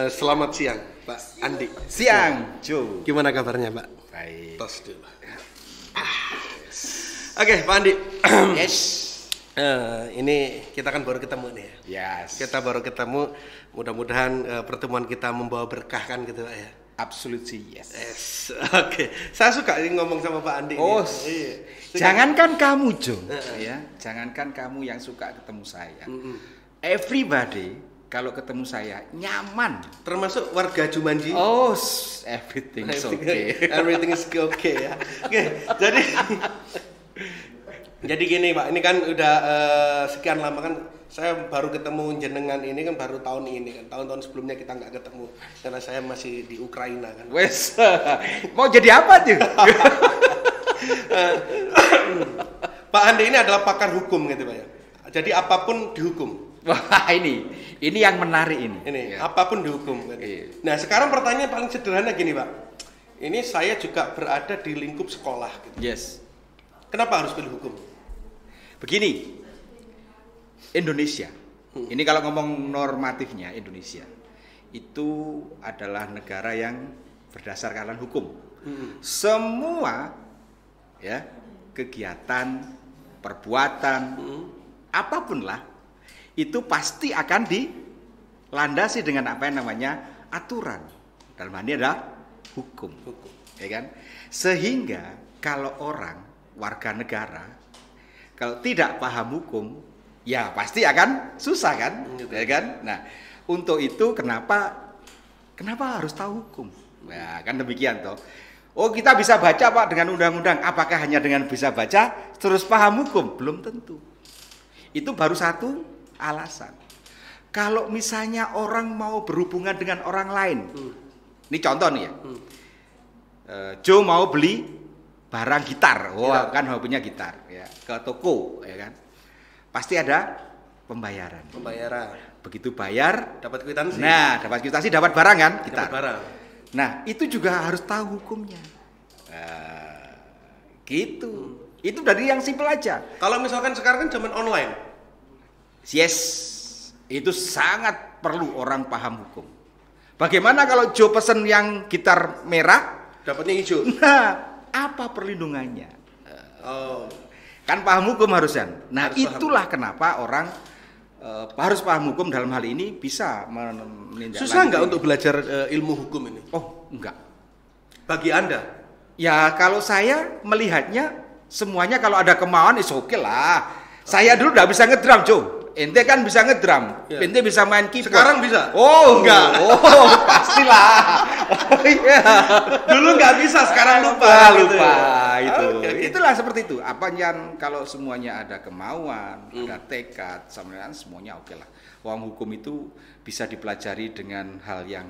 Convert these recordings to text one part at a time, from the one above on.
Selamat siang, Pak Andi. Siang, Jo. Gimana kabarnya, Pak? Baik. Tos dulu. Oke, Pak Andi. Yes. Ini kita kan baru ketemu nih ya. Yes. Kita baru ketemu. Mudah-mudahan pertemuan kita membawa berkah kan gitu, Pak ya. Absolutely yes. Yes. Oke. Saya suka ini ngomong sama Pak Andi. Oh, iya. Jangankan kamu, Jo. Ya, jangankan kamu yang suka ketemu saya. Everybody kalau ketemu saya nyaman. Termasuk warga Jumanji. Oh, everything is okay. Everything is okay ya. Oke, jadi gini Pak, ini kan udah sekian lama kan saya baru ketemu jenengan ini kan baru tahun ini kan. Tahun-tahun sebelumnya kita nggak ketemu karena saya masih di Ukraina kan. Wes, mau jadi apa tuh? Pak Andi ini adalah pakar hukum gitu Pak ya. Jadi apapun dihukum. Wah, ini yang menarik ini. Ini ya. apapun dihukum. Kan? Iya. Nah sekarang pertanyaan paling sederhana gini Pak. Ini saya juga berada di lingkup sekolah. Gitu. Yes. Kenapa harus pilih hukum? Begini, Indonesia. Ini kalau ngomong normatifnya Indonesia itu adalah negara yang berdasarkan hukum. Semua ya kegiatan, perbuatan, apapun lah itu pasti akan dilandasi dengan apa yang namanya aturan. Dalam hal ini adalah hukum. Ya kan? Sehingga kalau orang warga negara kalau tidak paham hukum, ya pasti akan susah kan? Ya kan? Nah, untuk itu kenapa harus tahu hukum? Nah, kan demikian toh. Oh, kita bisa baca Pak dengan undang-undang. Apakah hanya dengan bisa baca terus paham hukum? Belum tentu. Itu baru satu alasan. Kalau misalnya orang mau berhubungan dengan orang lain, ini contoh nih ya. Joe mau beli barang gitar, kan hobinya gitar, ya ke toko, ya kan. Pasti ada pembayaran. Begitu bayar, Dapat kwitansi. nah dapat kwitansi, dapat barang kan, gitar. Dapat barang. Nah itu juga harus tahu hukumnya. Gitu. Itu dari yang simpel aja. Kalau misalkan sekarang kan zaman online. Yes, itu sangat perlu orang paham hukum. Bagaimana kalau Joe pesen yang gitar merah, Dapatnya hijau. nah apa perlindungannya? Oh. Kan paham hukum harusnya. Nah Harus itulah kenapa orang harus paham hukum dalam hal ini bisa menindaklanjuti. Susah nggak untuk belajar ilmu hukum ini? Oh enggak. Bagi Anda? Ya kalau saya melihatnya semuanya kalau ada kemauan is oke lah. Saya dulu nggak bisa ngedrum, Joe. Ente kan bisa ngedrum, Ya. ente bisa main keyboard. Sekarang bisa? Oh enggak. Oh pastilah. Oh iya. Dulu nggak bisa, sekarang lupa. Lupa gitu ya. itu. Okay. Itulah seperti itu. Apa yang kalau semuanya ada kemauan, ada tekad, semuanya oke lah. Wong hukum itu bisa dipelajari dengan hal yang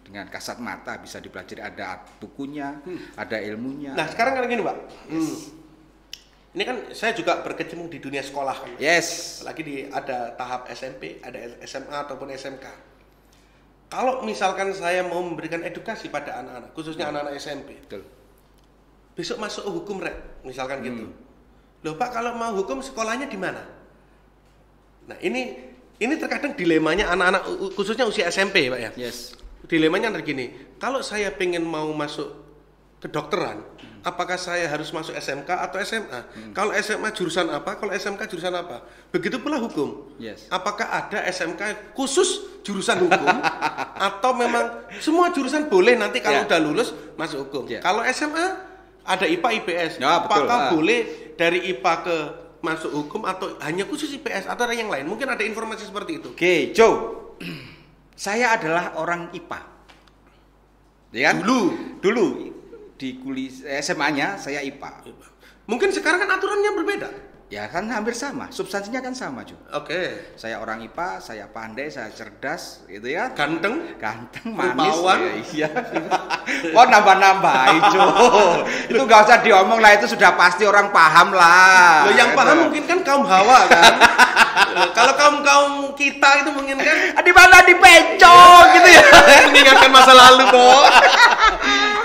dengan kasat mata, bisa dipelajari, ada bukunya, ada ilmunya. Nah sekarang kan gini Pak. Ini kan saya juga berkecimpung di dunia sekolah kan. Yes. Lagi ada tahap SMP, ada SMA ataupun SMK. Kalau misalkan saya mau memberikan edukasi pada anak-anak, khususnya anak-anak SMP. Betul. Besok masuk hukum rek, misalkan gitu. Loh Pak, kalau mau hukum sekolahnya di mana? Nah ini terkadang dilemanya anak-anak khususnya usia SMP Pak ya. Yes. Dilemanya ada gini, kalau saya pengen mau masuk kedokteran, apakah saya harus masuk SMK atau SMA? Kalau SMA jurusan apa? Kalau SMK jurusan apa? Begitu pula hukum. Yes. Apakah ada SMK khusus jurusan hukum atau memang semua jurusan boleh nanti kalau udah lulus masuk hukum? Kalau SMA ada IPA IPS. Ya, betul. Apakah boleh dari IPA ke masuk hukum atau hanya khusus IPS atau ada yang lain? Mungkin ada informasi seperti itu. Oke, Joe. Saya adalah orang IPA. Ya kan? Dulu di SMA-nya saya IPA. Mungkin sekarang kan aturannya berbeda. Ya kan hampir sama, substansinya kan sama juga. Oke. Saya orang IPA, saya pandai, saya cerdas, gitu ya. Ganteng, manis. rupawan. Ya, iya. Kok nambah-nambah itu. Itu nggak usah diomong lah, itu sudah pasti orang paham lah. Loh, yang paham mungkin kan kaum Hawa kan. Kalau kaum kita itu mungkin kan di mana dipencong gitu ya. Mengingatkan masa lalu, Bo.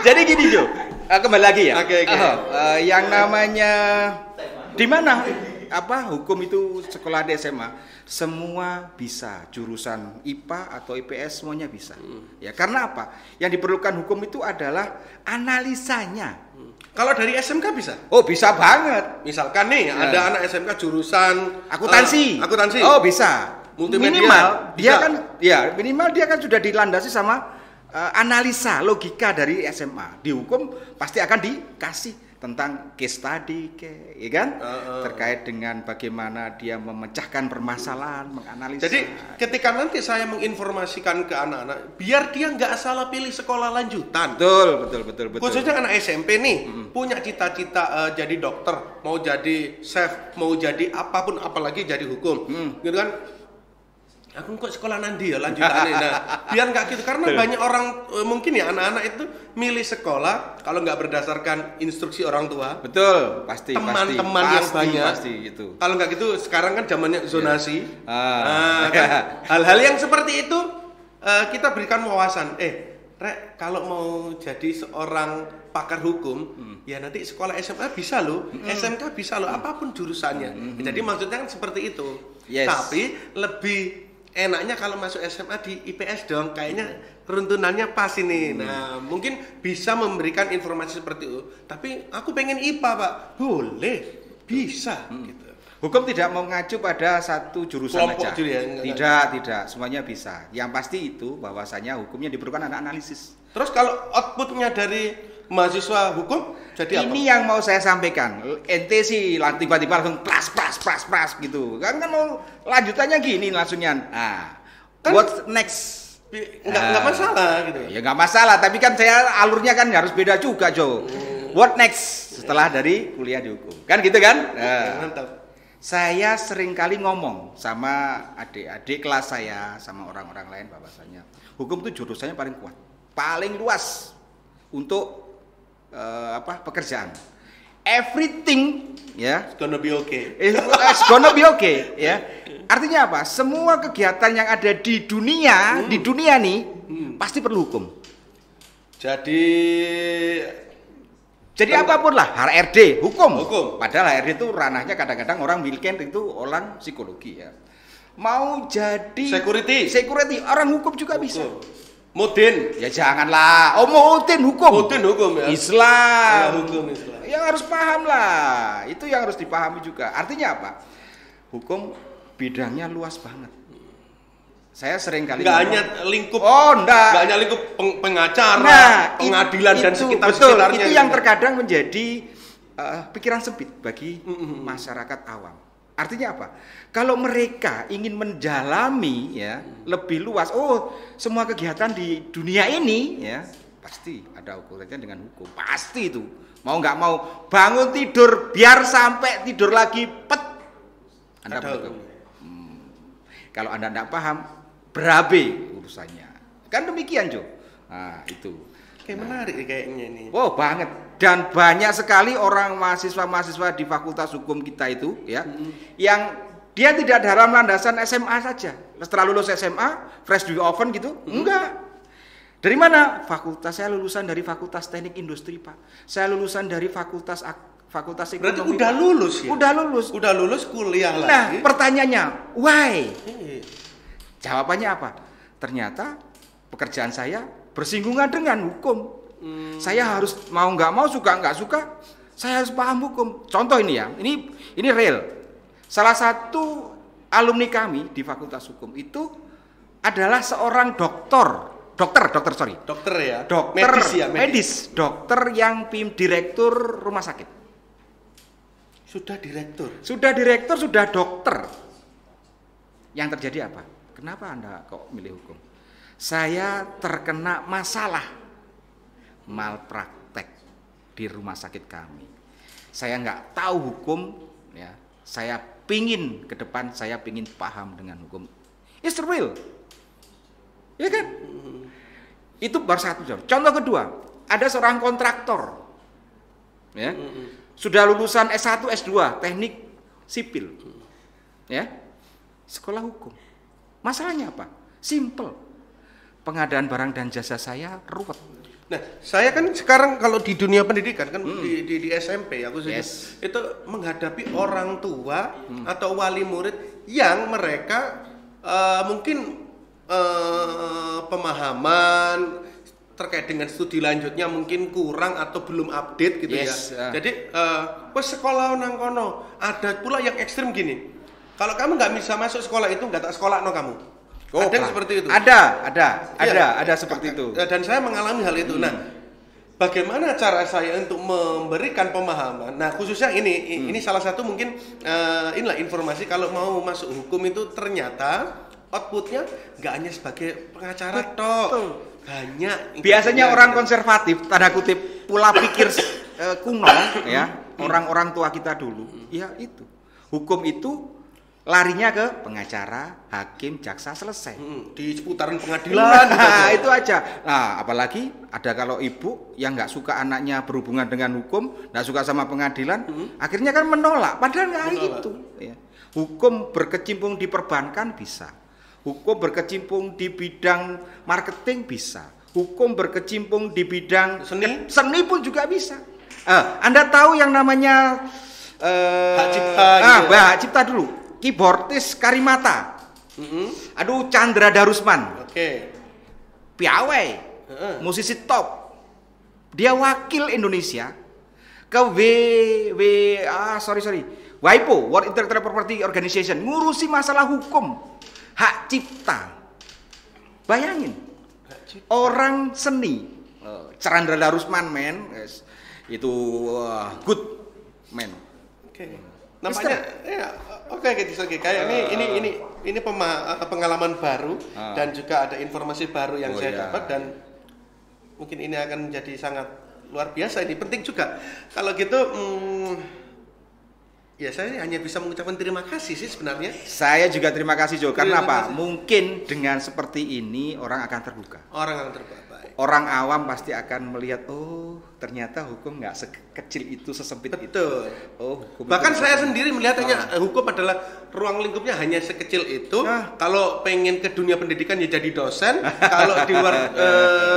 Jadi gini, Jo. Kembali lagi ya. Oke. Yang namanya di mana hukum itu sekolah di SMA semua bisa, jurusan IPA atau IPS semuanya bisa. Ya, karena apa? Yang diperlukan hukum itu adalah analisanya. Kalau dari SMK bisa? Oh, bisa banget. Misalkan nih ada anak SMK jurusan akuntansi. Akuntansi. Oh, bisa. Multimedia. Minimal dia kan sudah dilandasi sama analisa logika dari SMA. Di hukum pasti akan dikasih tentang case study, ya kan? Terkait dengan bagaimana dia memecahkan permasalahan, menganalisa. Jadi ketika nanti saya menginformasikan ke anak-anak, biar dia nggak salah pilih sekolah lanjutan. Betul. Khususnya anak SMP nih, punya cita-cita jadi dokter, mau jadi chef, mau jadi apapun, apalagi jadi hukum, gitu kan? Aku kok sekolah nanti ya lanjutannya. Nah, biar nggak gitu, karena banyak orang mungkin ya anak-anak itu milih sekolah kalau nggak berdasarkan instruksi orang tua. Betul, pasti. Teman-teman yang banyak. Pasti gitu. Kalau nggak gitu, sekarang kan zamannya zonasi. Kan? Hal-hal yang seperti itu kita berikan wawasan. Rek, kalau mau jadi seorang pakar hukum, ya nanti sekolah SMA bisa loh, SMK bisa loh, apapun jurusannya. Jadi maksudnya kan seperti itu. Yes. Tapi lebih enaknya kalau masuk SMA di IPS dong, kayaknya keruntunannya pas ini. Nah, mungkin bisa memberikan informasi seperti itu. Tapi aku pengen IPA, Pak. Boleh, bisa gitu. Hukum tidak mengacu pada satu jurusan Kelompok aja. Tidak, semuanya bisa. Yang pasti itu bahwasanya hukumnya diperlukan anak analisis. Terus kalau outputnya dari mahasiswa hukum jadi ini apa? yang mau saya sampaikan. Ente sih tiba-tiba langsung pras gitu. Kan mau lanjutannya gini langsungnya. Nah, Kan what's next? Nggak masalah gitu. Ya nggak masalah, tapi kan saya alurnya kan harus beda juga, Jo. What next setelah dari kuliah di hukum? Kan gitu kan? Mantap. Saya sering kali ngomong sama adik-adik kelas saya, sama orang-orang lain bahwasanya hukum itu jurusannya paling kuat, paling luas untuk pekerjaan. Everything ya, It's gonna be okay. It's gonna be okay ya. Artinya apa? Semua kegiatan yang ada di dunia, nih pasti perlu hukum. Jadi apapun lah, HRD, hukum. Padahal HRD itu ranahnya kadang-kadang orang milken itu orang psikologi ya. Mau jadi security, orang hukum juga bisa. Moden. Ya janganlah. Oh, Moden hukum ya. Islam. Ya, hukum Islam. Yang harus paham lah. Itu yang harus dipahami juga. Artinya apa? Hukum bidangnya luas banget. Saya sering kali nggak hanya lingkup. Nggak hanya lingkup pengacara, pengadilan dan sekitar-sekitarnya. Itu yang terkadang menjadi pikiran sempit bagi masyarakat awam. Artinya apa? Kalau mereka ingin mendalami ya lebih luas, semua kegiatan di dunia ini ya pasti ada ukurannya dengan hukum. Pasti itu. Mau nggak mau bangun tidur biar sampai tidur lagi Anda perlu. Kalau Anda tidak paham, berabe urusannya. Kan demikian, Jo. Nah, itu. Kayak menarik kayaknya ini. Wow, banget. Dan banyak sekali orang mahasiswa-mahasiswa di Fakultas Hukum kita itu ya, yang dia tidak dalam landasan SMA saja. Setelah lulus SMA, fresh di oven gitu? Enggak. Dari mana? Saya lulusan dari Fakultas Teknik Industri, Pak. Saya lulusan dari Fakultas Ekonomi. Berarti udah lulus ya? Udah lulus kuliah lagi. Nah, pertanyaannya, why? Jawabannya apa? Ternyata pekerjaan saya bersinggungan dengan hukum. Saya harus mau nggak mau, suka nggak suka, saya harus paham hukum. Contoh ini ya, ini real. Salah satu alumni kami di Fakultas Hukum itu adalah seorang dokter ya? Medis. Dokter yang direktur rumah sakit. Sudah direktur, sudah dokter. Yang terjadi apa? Kenapa Anda kok milih hukum? Saya terkena masalah malpraktek di rumah sakit kami. Saya nggak tahu hukum, ya. Saya pingin ke depan, saya pingin paham dengan hukum. It's real, ya kan? Itu baru satu. Contoh kedua, ada seorang kontraktor, ya, sudah lulusan S1, S2, teknik sipil, ya, sekolah hukum. Masalahnya apa? Simple. Pengadaan barang dan jasa saya ruwet. Nah, saya kan sekarang kalau di dunia pendidikan kan di SMP aku itu menghadapi orang tua atau wali murid yang mereka mungkin pemahaman terkait dengan studi lanjutnya mungkin kurang atau belum update gitu ya. Jadi sekolah nang kono, ada pula yang ekstrim gini. Kalau kamu nggak bisa masuk sekolah itu nggak tak sekolah no kamu. Ada yang seperti itu. Ada seperti itu. Dan saya mengalami hal itu. Nah, bagaimana cara saya untuk memberikan pemahaman? Nah, khususnya ini salah satu mungkin inilah informasi kalau mau masuk hukum itu ternyata outputnya nggak hanya sebagai pengacara tok. Banyak. Biasanya orang konservatif, tanda kutip, pola pikir kuno ya, orang-orang tua kita dulu, ya itu. Hukum itu larinya ke pengacara, hakim, jaksa, selesai. Di seputaran pengadilan. Nah, itu aja. Nah, apalagi ada kalau ibu yang nggak suka anaknya berhubungan dengan hukum, nggak suka sama pengadilan, akhirnya kan menolak. Padahal nggak gitu. Ya. Hukum berkecimpung di perbankan bisa. Hukum berkecimpung di bidang marketing bisa. Hukum berkecimpung di bidang seni pun juga bisa. Anda tahu yang namanya hak cipta. Hak cipta dulu. Keyboardis Karimata, aduh Chandra Darusman, piawai, musisi top, dia wakil Indonesia ke WIPO, World Intellectual Property Organization, ngurusi masalah hukum, hak cipta. Bayangin, orang seni, Chandra Darusman man, itu good man. Namanya kayak ini pengalaman baru dan juga ada informasi baru yang saya dapat dan mungkin ini akan menjadi sangat luar biasa, ini penting juga. Kalau gitu ya saya hanya bisa mengucapkan terima kasih sih sebenarnya. Saya juga terima kasih Jo, karena apa? Mungkin dengan seperti ini orang akan terbuka. Orang awam pasti akan melihat, oh ternyata hukum nggak sekecil itu, sesempit itu. Hukum bahkan saya sendiri melihatnya hukum adalah ruang lingkupnya hanya sekecil itu. Kalau pengen ke dunia pendidikan ya jadi dosen. Kalau di luar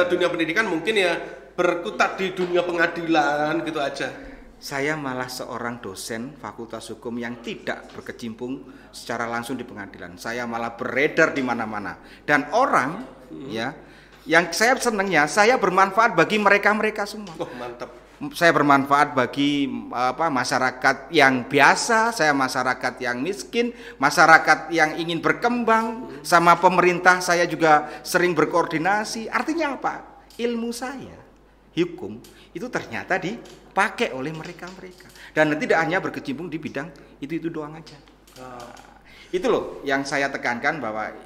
dunia pendidikan mungkin ya berkutat di dunia pengadilan gitu aja. Saya malah seorang dosen fakultas hukum yang tidak berkecimpung secara langsung di pengadilan. Saya malah beredar di mana-mana. Dan orang yang saya senangnya, saya bermanfaat bagi mereka semua. Mantap. Saya bermanfaat bagi masyarakat yang biasa, saya masyarakat yang miskin, masyarakat yang ingin berkembang, sama pemerintah saya juga sering berkoordinasi. Artinya apa? Ilmu saya, hukum, itu ternyata dipakai oleh mereka. Dan tidak hanya berkecimpung di bidang itu doang aja. Itu loh yang saya tekankan bahwa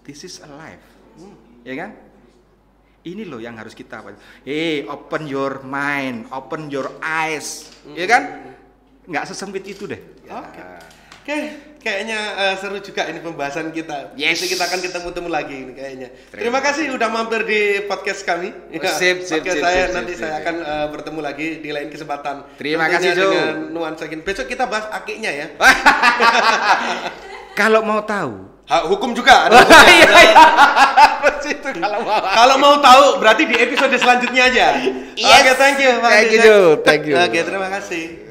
this is a life. Ya kan? Ini loh yang harus kita open your mind, open your eyes, ya kan? Nggak sesempit itu deh. Oke, kayaknya seru juga ini pembahasan kita. Jadi kita akan ketemu lagi ini kayaknya. Terima kasih udah mampir di podcast kami. Sip. Nanti saya akan bertemu lagi di lain kesempatan. Terima kasih Jo. Dengan nuansa gini. Besok kita bahas akiknya ya. Kalau mau tahu. Hukum juga ada. Kalau mau tahu berarti di episode selanjutnya aja. Yes. Oke, thank you. Thank you. Oke, terima kasih.